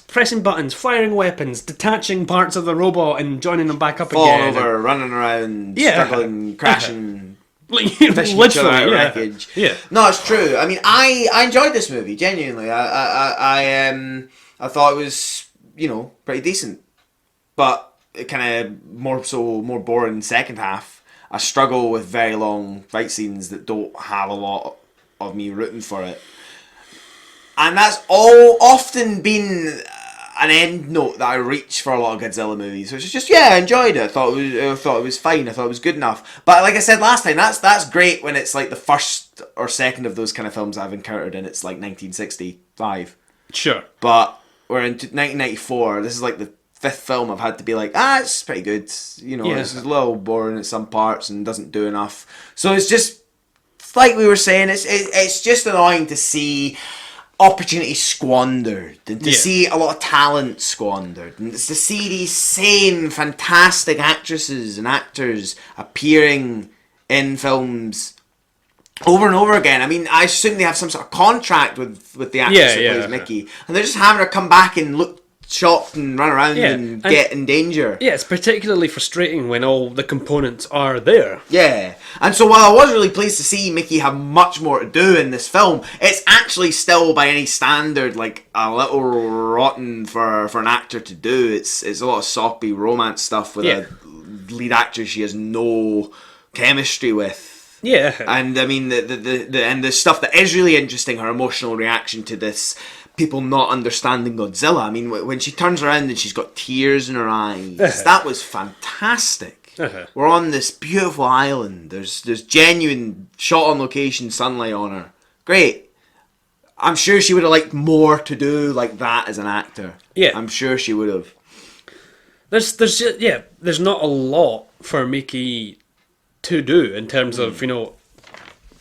pressing buttons, firing weapons, detaching parts of the robot and joining them back up again. Falling over, running around, struggling, crashing, like fishing each other out of wreckage. Yeah. No, it's true. I mean, I enjoyed this movie genuinely. I thought it was pretty decent, but it kind of more boring second half. I struggle with very long fight scenes that don't have a lot of me rooting for it. And that's often been an end note that I reach for a lot of Godzilla movies. So it's just, I enjoyed it. I thought it was fine. I thought it was good enough. But like I said last time, that's great when it's like the first or second of those kind of films I've encountered and it's like 1965. Sure. But we're in 1994. This is like the fifth film I've had to be like, it's pretty good. This is a little boring at some parts and doesn't do enough. So it's like we were saying, it's just annoying to see opportunity squandered and to see a lot of talent squandered and to see these same fantastic actresses and actors appearing in films over and over again. I mean, I assume they have some sort of contract with the actress that plays Mickey, and they're just having her come back and look shocked and run around and get in danger. Yeah, it's particularly frustrating when all the components are there. Yeah, and so while I was really pleased to see Mickey have much more to do in this film, it's actually still by any standard like a little rotten for an actor to do. It's a lot of soppy romance stuff with a lead actress she has no chemistry with. Yeah, and I mean the stuff that is really interesting, her emotional reaction to this. People not understanding Godzilla. I mean, when she turns around and she's got tears in her eyes, that was fantastic. We're on this beautiful island. There's genuine shot on location sunlight on her. Great. I'm sure she would have liked more to do like that as an actor. Yeah, I'm sure she would have. There's not a lot for Mickey to do in terms of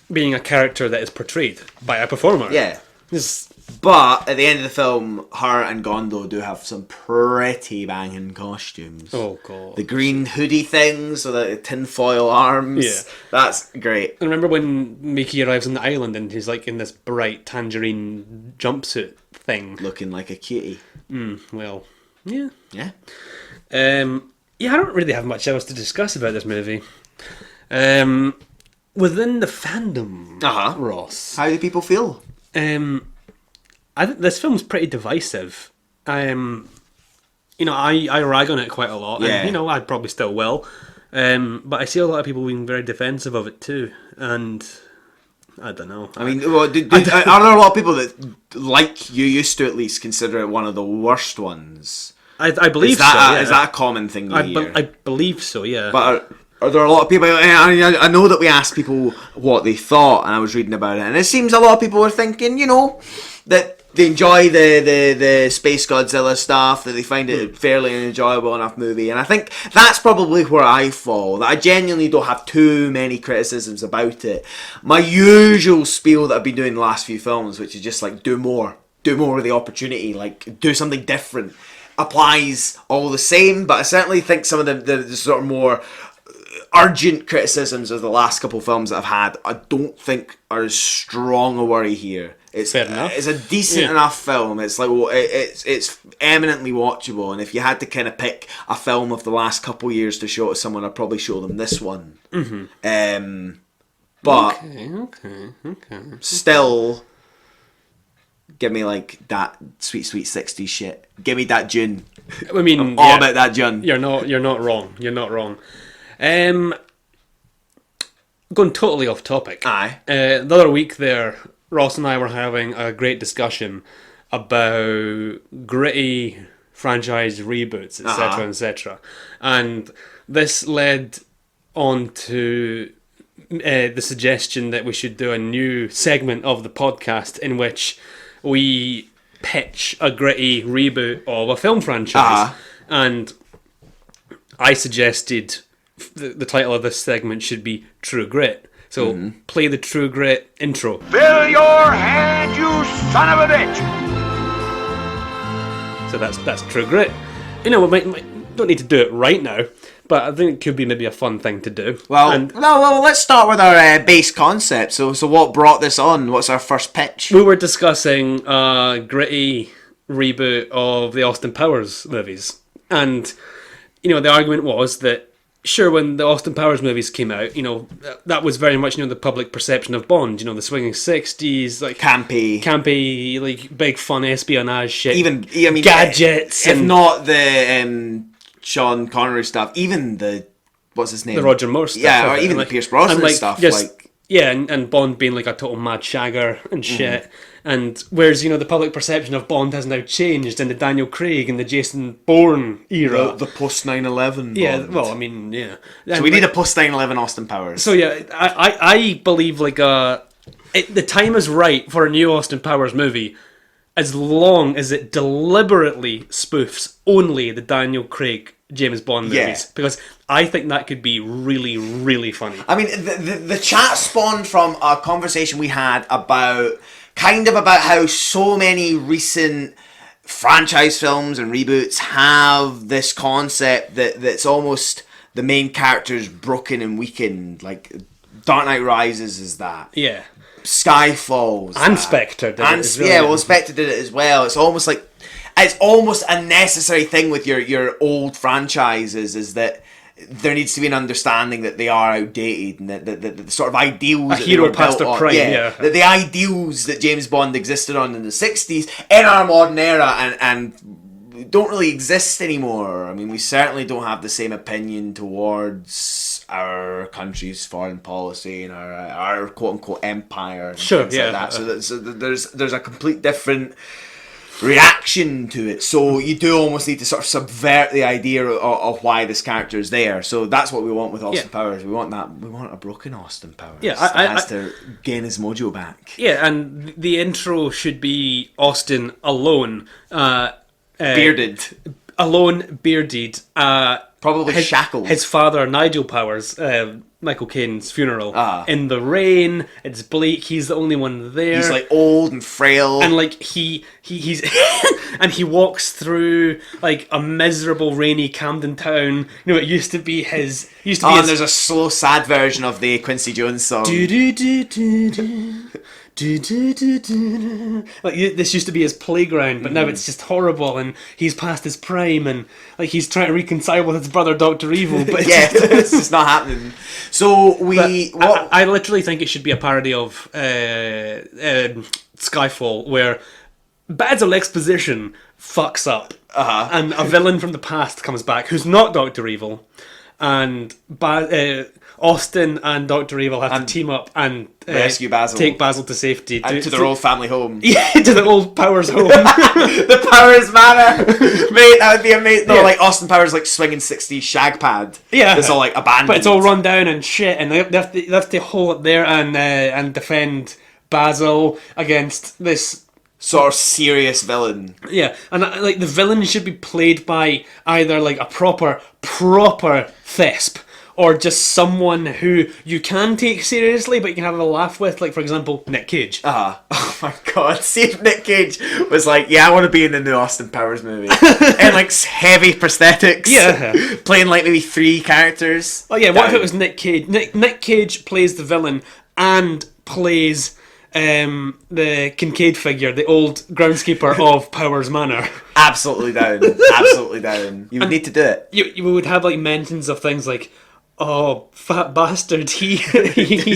being a character that is portrayed by a performer. Yeah. But at the end of the film, her and Gondo do have some pretty banging costumes. Oh, God. The green hoodie things with the tinfoil arms. Yeah. That's great. And remember when Mickey arrives on the island and he's like in this bright tangerine jumpsuit thing? Looking like a cutie. Well, yeah. Yeah. I don't really have much else to discuss about this movie. Within the fandom, Ross. How do people feel? I think this film's pretty divisive. I rag on it quite a lot, and I probably still will. But I see a lot of people being very defensive of it too, and I don't know. I mean, well, are there a lot of people that, like you used to at least, consider it one of the worst ones? I believe so. Is that a common thing you hear? I believe so, yeah. But are there a lot of people... I know that we asked people what they thought, and I was reading about it, and it seems a lot of people were thinking, that they enjoy the Space Godzilla stuff, that they find it fairly an enjoyable enough movie, and I think that's probably where I fall, that I genuinely don't have too many criticisms about it. My usual spiel that I've been doing the last few films, which is just like, do more with the opportunity, like, do something different, applies all the same, but I certainly think some of the sort of more urgent criticisms of the last couple of films that I've had, I don't think are as strong a worry here. It's fair enough. It's a decent enough film. It's like, well, it's eminently watchable, and if you had to kind of pick a film of the last couple of years to show to someone, I'd probably show them this one. Mm-hmm. But okay. Still, give me like that sweet 60s shit. Give me that June. I mean, I'm all about that June. You're not wrong. Going totally off topic. Aye. The other week there, Ross and I were having a great discussion about gritty franchise reboots, etc., etc. And this led on to the suggestion that we should do a new segment of the podcast in which we pitch a gritty reboot of a film franchise. And I suggested the title of this segment should be True Grit. So play the True Grit intro. Fill your hand, you son of a bitch! So that's True Grit. We don't need to do it right now, but I think it could be maybe a fun thing to do. Well, let's start with our base concept. So what brought this on? What's our first pitch? We were discussing a gritty reboot of the Austin Powers movies. And, the argument was that sure, when the Austin Powers movies came out, that was very much, the public perception of Bond, the swinging 60s, like... Campy, like, big fun espionage shit. Even, gadgets. If not the Sean Connery stuff, even the... What's his name? The Roger Moore stuff. Yeah, or even the Pierce Brosnan stuff. Yeah, and Bond being like a total mad shagger and shit. And whereas, the public perception of Bond has now changed in the Daniel Craig and the Jason Bourne era. The post 9/11 Bond. Yeah, well, I mean, yeah. So we need a post 9/11 Austin Powers. So yeah, I believe the time is right for a new Austin Powers movie as long as it deliberately spoofs only the Daniel Craig James Bond movies, because I think that could be really, really funny. I mean, the chat spawned from a conversation we had about how so many recent franchise films and reboots have this concept that's almost the main character's broken and weakened. Like Dark Knight Rises is that. Yeah. Skyfall's and that. Spectre did it. Spectre did it as well. It's almost like a necessary thing with your old franchises is that there needs to be an understanding that they are outdated and that the sort of ideals a that hero they were past built their on, prime, that the ideals that James Bond existed on in the 60s in our modern era and don't really exist anymore. I mean, we certainly don't have the same opinion towards our country's foreign policy and our quote unquote empire and things like that. So there's a complete different reaction to it, so you do almost need to sort of subvert the idea of why this character is there. So that's what we want with Austin Powers. We want a broken Austin Powers. Yeah, that has to gain his mojo back. Yeah, and the intro should be Austin alone, bearded, probably shackled. His father Nigel Powers, Michael Caine's funeral, in the rain. It's bleak. He's the only one there. He's like old and frail, and like he's and he walks through like a miserable, rainy Camden town. It used to be his. And there's a slow, sad version of the Quincy Jones song. Like this used to be his playground, but now it's just horrible, and he's past his prime, and like he's trying to reconcile with his brother Dr. Evil, but it's just not happening. So I literally think it should be a parody of Skyfall, where Basil Exposition fucks up, and a villain from the past comes back who's not Dr. Evil, and Austin and Dr. Evil have to team up and rescue Basil. Take Basil to safety. To their old family home. Yeah, to the old Powers home. The Powers Manor. Mate, that would be amazing. No, like Austin Powers like swinging 60s shag pad. Yeah. It's all like abandoned. But it's all run down and shit, and they have to hold it there and defend Basil against this sort of serious villain. Yeah, and like the villain should be played by either like a proper thesp, or just someone who you can take seriously but you can have a laugh with, like for example Nick Cage. Oh my god, see if Nick Cage was like, yeah, I want to be in the new Austin Powers movie. And like heavy prosthetics. Yeah. Playing like maybe 3 characters. Oh yeah, what if it was Nick Cage? Nick Cage plays the villain and plays the Kincaid figure, the old groundskeeper of Powers Manor. Absolutely down. Absolutely down. You would need to do it. You would have like mentions of things like, oh, fat bastard, he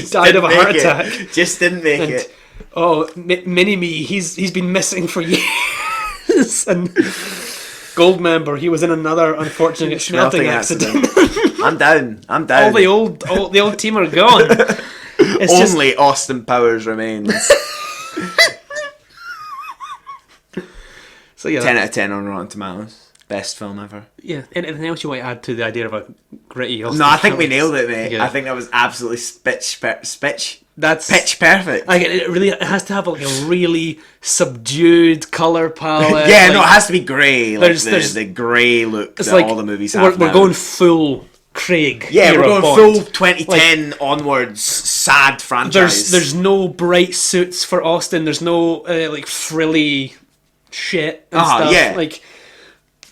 died of a heart attack. Just didn't make it. Oh, Mini-Me, he's been missing for years. And Goldmember, he was in another unfortunate smelting accident. I'm down. All the old team are gone. Only Austin Powers remains. So yeah, 10 out of 10 on Rotten Tomatoes. Best film ever. Yeah. Anything else you want to add to the idea of a gritty Austin No, I think Powers? we nailed it, mate. Yeah. I think that was absolutely pitch perfect. Like it has to have like a really subdued color palette. Yeah, like, no, it has to be grey. Like there's the grey look that like all the movies have. We're going full Craig. Yeah, we're going Bond. full 2010 onwards. Sad franchise. There's no bright suits for Austin. There's no like frilly shit and stuff. Yeah. Like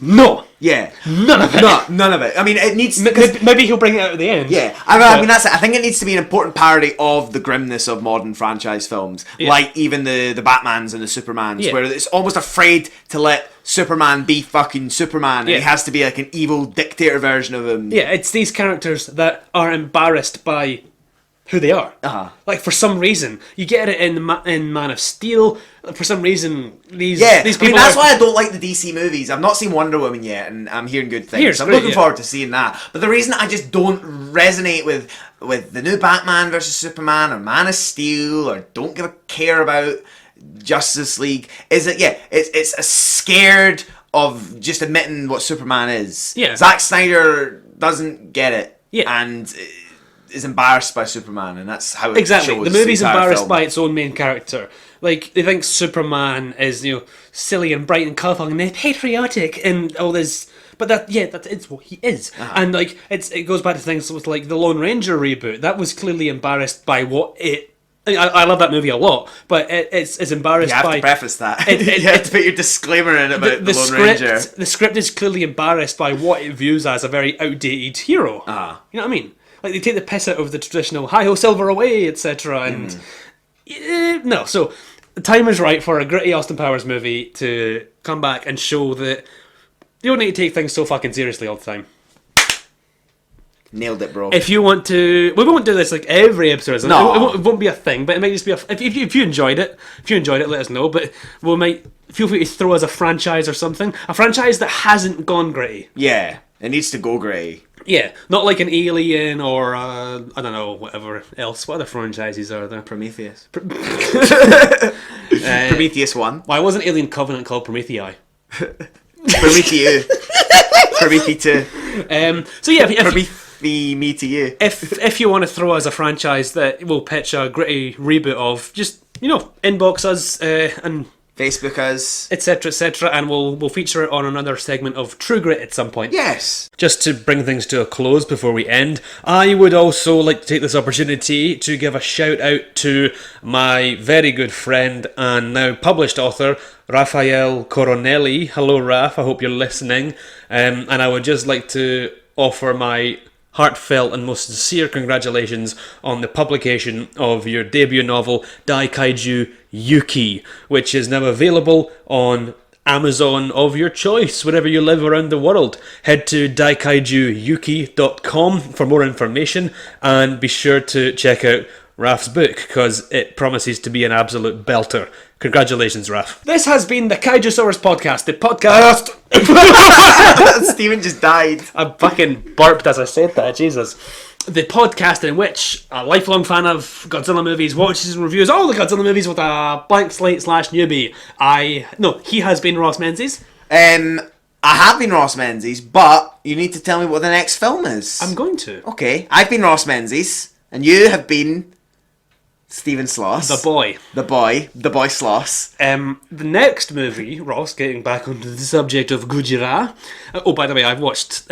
no. Yeah. None of it. No, none of it. I mean, it needs... Maybe he'll bring it out at the end. Yeah. I mean, that's it. I think it needs to be an important parody of the grimness of modern franchise films. Yeah. Like even the Batmans and the Supermans, where it's almost afraid to let Superman be fucking Superman. And he has to be like an evil dictator version of him. Yeah, it's these characters that are embarrassed by who they are. Like for some reason, you get it in Man of Steel. For some reason, these people. I mean, that's why I don't like the DC movies. I've not seen Wonder Woman yet, and I'm hearing good things. I'm looking forward to seeing that. But the reason I just don't resonate with the new Batman versus Superman or Man of Steel, or don't give a care about Justice League, is that it's scared of just admitting what Superman is. Yeah. Zack Snyder doesn't get it. Yeah. And is embarrassed by Superman, and that's how it exactly shows the movie's the embarrassed film. by its own main character. Like they think Superman is silly and bright and colourful and patriotic and all this, but it's what he is. And like it goes back to things with like the Lone Ranger reboot. That was clearly embarrassed by what it. I love that movie a lot, but it's embarrassed by... You have to preface that. You have to put your disclaimer in about the Lone Ranger. The script is clearly embarrassed by what it views as a very outdated hero. You know what I mean? Like, they take the piss out of the traditional hi-ho, silver away, etc. And no, so the time is right for a gritty Austin Powers movie to come back and show that you don't need to take things so fucking seriously all the time. Nailed it, bro. If you want to, we won't do this like every episode. No, it won't be a thing, but it might just be if you enjoyed it. If you enjoyed it, let us know. But we might feel free to throw us a franchise or something, a franchise that hasn't gone gritty. Yeah, it needs to go gritty. Yeah, not like an Alien or I don't know, whatever else. What other franchises are there? Prometheus. Prometheus 1. Why wasn't Alien Covenant called Promethei? Prometheus. Prometheus 2. So yeah, me to you. If you want to throw us a franchise that we'll pitch a gritty reboot of, just inbox us and Facebook us, etc., and we'll feature it on another segment of True Grit at some point. Yes. Just to bring things to a close before we end, I would also like to take this opportunity to give a shout out to my very good friend and now published author, Raphael Coronelli. Hello, Raph. I hope you're listening. And I would just like to offer my heartfelt and most sincere congratulations on the publication of your debut novel, Daikaiju Yuki, which is now available on Amazon of your choice, wherever you live around the world. Head to daikaijuyuki.com for more information, and be sure to check out Raf's book, because it promises to be an absolute belter. Congratulations, Raf. This has been the Kaijusaurus Podcast, the podcast... Steven just died. I fucking burped as I said that, Jesus. The podcast in which a lifelong fan of Godzilla movies watches and reviews all the Godzilla movies with a blank slate / newbie. He has been Roz Menzies. I have been Roz Menzies, but you need to tell me what the next film is. I'm going to. Okay, I've been Roz Menzies, and you have been Steven Sloss. The boy Sloss. The next movie, Ross, getting back onto the subject of Gojira. Oh, by the way, in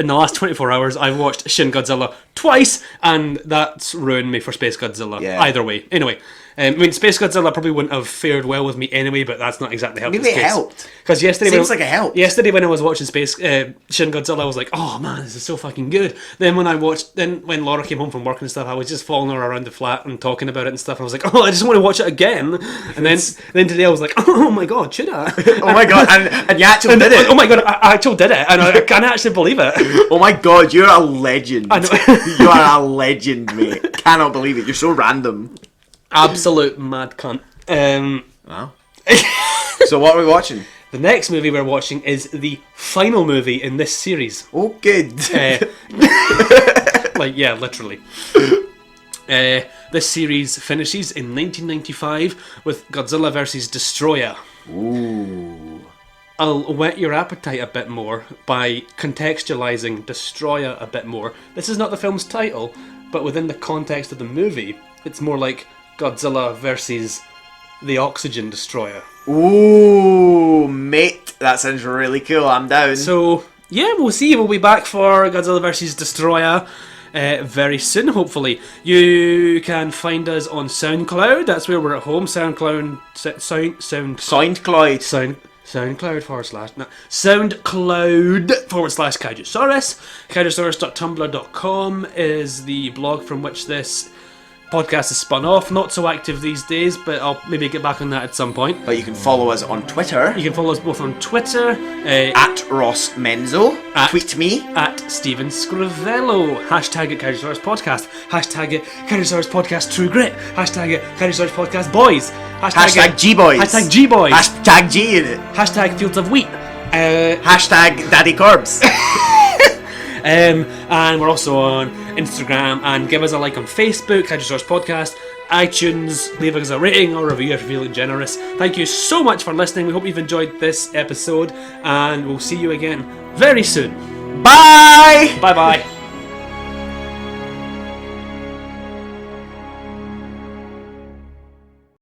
the last 24 hours, I've watched Shin Godzilla twice, and that's ruined me for Space Godzilla. Yeah. Either way. Anyway, Space Godzilla probably wouldn't have fared well with me anyway, but that's not exactly helped. Maybe it helped. Because yesterday, seems like it helped. Yesterday when I was watching Shin Godzilla, I was like, oh man, this is so fucking good. Then when Laura came home from work and stuff, I was just following her around the flat and talking about it and stuff. And I was like, oh, I just want to watch it again. And then today I was like, oh my god, should I? Oh my god, and you actually did it. Oh my god, I actually did it, and I can't actually believe it. Oh my god, you're a legend. I know. You are a legend, mate. Cannot believe it. You're so random. Absolute mad cunt. Wow. So what are we watching? The next movie we're watching is the final movie in this series. Oh, good. Literally. This series finishes in 1995 with Godzilla vs. Destroyer. Ooh. I'll whet your appetite a bit more by contextualising Destroyer a bit more. This is not the film's title, but within the context of the movie, it's more like Godzilla versus the Oxygen Destroyer. Ooh, mate, that sounds really cool. I'm down. So, yeah, we'll see. We'll be back for Godzilla vs. Destroyer very soon, hopefully. You can find us on SoundCloud. That's where we're at home. SoundCloud /Kaijusaurus. Kaijusaurus.tumblr.com is the blog from which this podcast is spun off. Not so active these days, but I'll maybe get back on that at some point. But you can follow us on Twitter. You can follow us both on Twitter. At Ross Menzo. Tweet me. At Steven Scrivello. Hashtag it Kaijusaurus Podcast. Hashtag it Kaijusaurus Podcast True Grit. Hashtag it Kaijusaurus Podcast Boys. Hashtag G-Boys. Hashtag G-Boys. Hashtag G in it. Hashtag Fields of Wheat. Hashtag Daddy Corbs. And we're also on Instagram, and give us a like on Facebook, Kaijusaurus Podcast, iTunes, leave us a rating or review if you're feeling generous. Thank you so much for listening. We hope you've enjoyed this episode, and we'll see you again very soon. Bye! Bye-bye.